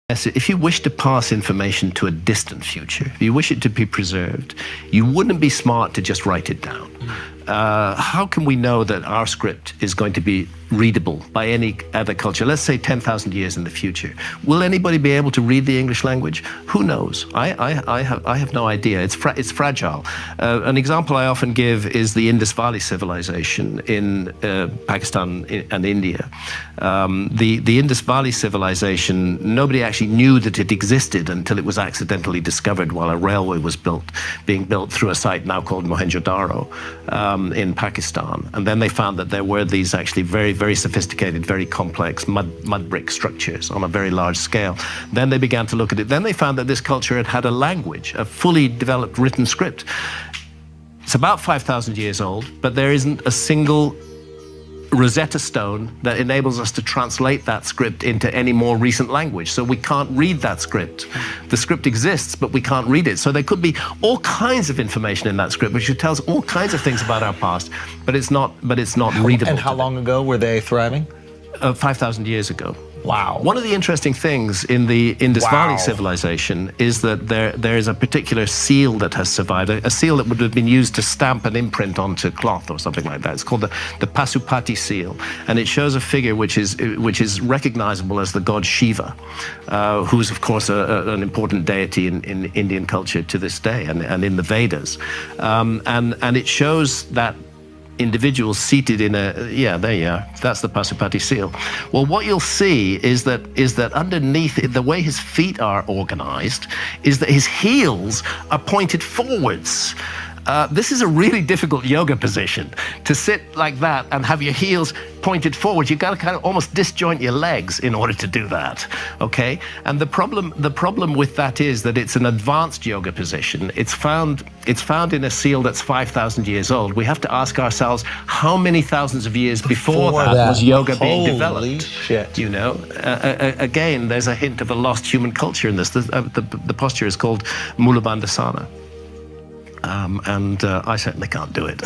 Yes, if you wish to pass information to a distant future, if you wish it to be preserved, you wouldn't be smart to just write it down. How can we know that our script is going to be readable by any other culture? Let's say 10,000 years in the future. Will anybody be able to read the English language? Who knows? I have no idea. It's fragile. An example I often give is the Indus Valley Civilization in Pakistan and India. The Indus Valley Civilization, nobody actually knew that it existed until it was accidentally discovered while a railway was being built through a site now called Mohenjo-Daro in Pakistan. And then they found that there were these actually very sophisticated, very complex mud brick structures on a very large scale. Then they began to look at it. Then they found that this culture had a language, a fully developed written script. It's about 5,000 years old, but there isn't a single Rosetta Stone that enables us to translate that script into any more recent language. So we can't read that script. The script exists, but we can't read it. So there could be all kinds of information in that script, which tells all kinds of things about our past, but it's not readable. And how long ago were they thriving? 5,000 years ago. Wow. One of the interesting things in the Indus Valley Civilization is that there is a particular seal that has survived, a seal that would have been used to stamp an imprint onto cloth or something like that. It's called the Pashupati seal, and it shows a figure which is recognizable as the god Shiva, who is of course an important deity in Indian culture to this day and in the Vedas, and it shows that individuals seated in there you are, that's the Pashupati seal. Well, what you'll see is that underneath it, the way his feet are organized is that his heels are pointed forwards. This is a really difficult yoga position, to sit like that and have your heels pointed forward. You've got to kind of almost disjoint your legs in order to do that, okay? And the problem with that is that it's an advanced yoga position. It's found in a seal that's 5,000 years old. We have to ask ourselves, how many thousands of years before that was yoga being developed? Holy shit. You know, again, there's a hint of a lost human culture in this. The posture is called Mula Bandhasana. And I certainly can't do it.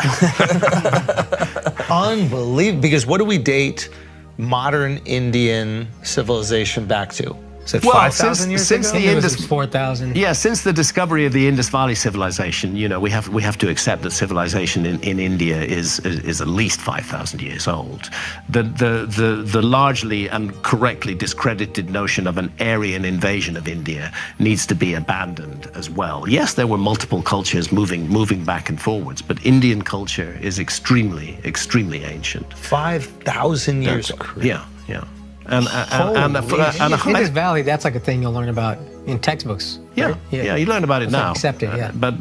Unbelievable. Because what do we date modern Indian civilization back to? Is it 5,000 years ago? The Indus 4,000. Yeah, since the discovery of the Indus Valley Civilization, you know, we have to accept that civilization in India is at least 5,000 years old. The largely and correctly discredited notion of an Aryan invasion of India needs to be abandoned as well. Yes, there were multiple cultures moving back and forwards, but Indian culture is extremely ancient. 5,000 years. Yeah. And Indus Valley, that's like a thing you'll learn about in textbooks. Yeah, right? Yeah, you learn about it now. Accept it, yeah. But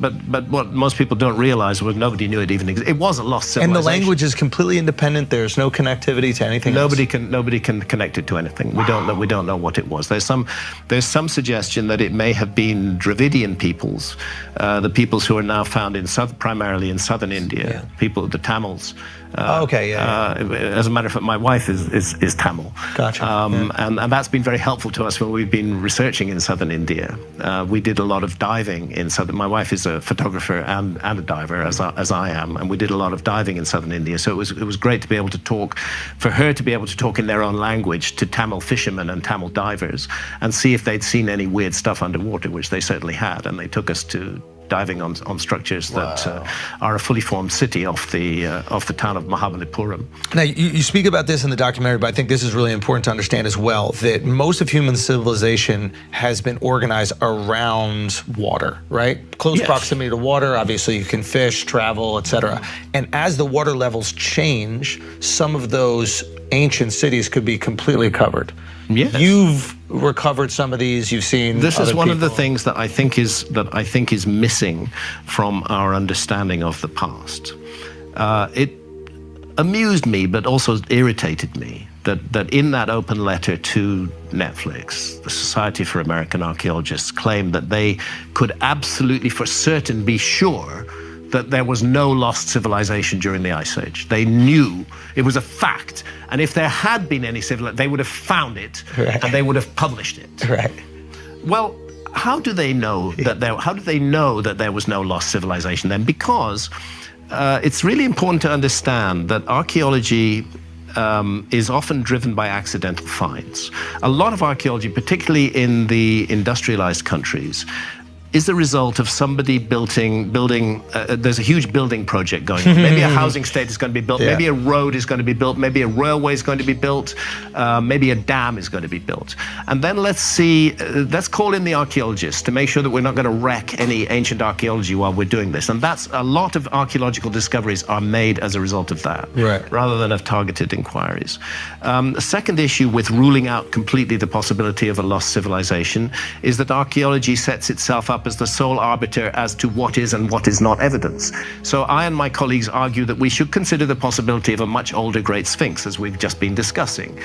what most people don't realize was nobody knew it even existed. It was a lost civilization. And the language is completely independent. There's no connectivity to anything. Nobody can connect it to anything. Wow. We don't know what it was. There's some suggestion that it may have been Dravidian peoples, the peoples who are now found primarily in southern India. People, the Tamils. As a matter of fact, my wife is Tamil. Gotcha. And that's been very helpful to us when we've been researching in southern India. We did a lot of diving in southern. My wife is a photographer and a diver, as I am, and we did a lot of diving in southern India. So it was great to be able to talk, for her to be able to talk in their own language to Tamil fishermen and Tamil divers, and see if they'd seen any weird stuff underwater, which they certainly had, and they took us to diving on structures that are a fully formed city off the town of Mahabalipuram. Now, you speak about this in the documentary, but I think this is really important to understand as well, that most of human civilization has been organized around water, right? Close proximity to water, obviously you can fish, travel, etc. And as the water levels change, some of those ancient cities could be completely covered. Yes. You've recovered some of these. You've seen. This is one of the things that I think is missing from our understanding of the past. It amused me, but also irritated me that in that open letter to Netflix, the Society for American Archaeologists claimed that they could absolutely for certain be sure that there was no lost civilization during the Ice Age. They knew, it was a fact, and if there had been any civilization, they would have found it, and they would have published it. Right. Well, how do they know that there was no lost civilization then? Because it's really important to understand that archaeology is often driven by accidental finds. A lot of archaeology, particularly in the industrialized countries, is the result of somebody building, there's a huge building project going on. Maybe a housing estate is going to be built, maybe a road is going to be built, maybe a railway is going to be built, maybe a dam is going to be built. And then let's call in the archaeologists to make sure that we're not going to wreck any ancient archaeology while we're doing this. And that's a lot of archaeological discoveries are made as a result of that, rather than of targeted inquiries. The second issue with ruling out completely the possibility of a lost civilization is that archaeology sets itself up as the sole arbiter as to what is and what is not evidence. So I and my colleagues argue that we should consider the possibility of a much older Great Sphinx, as we've just been discussing.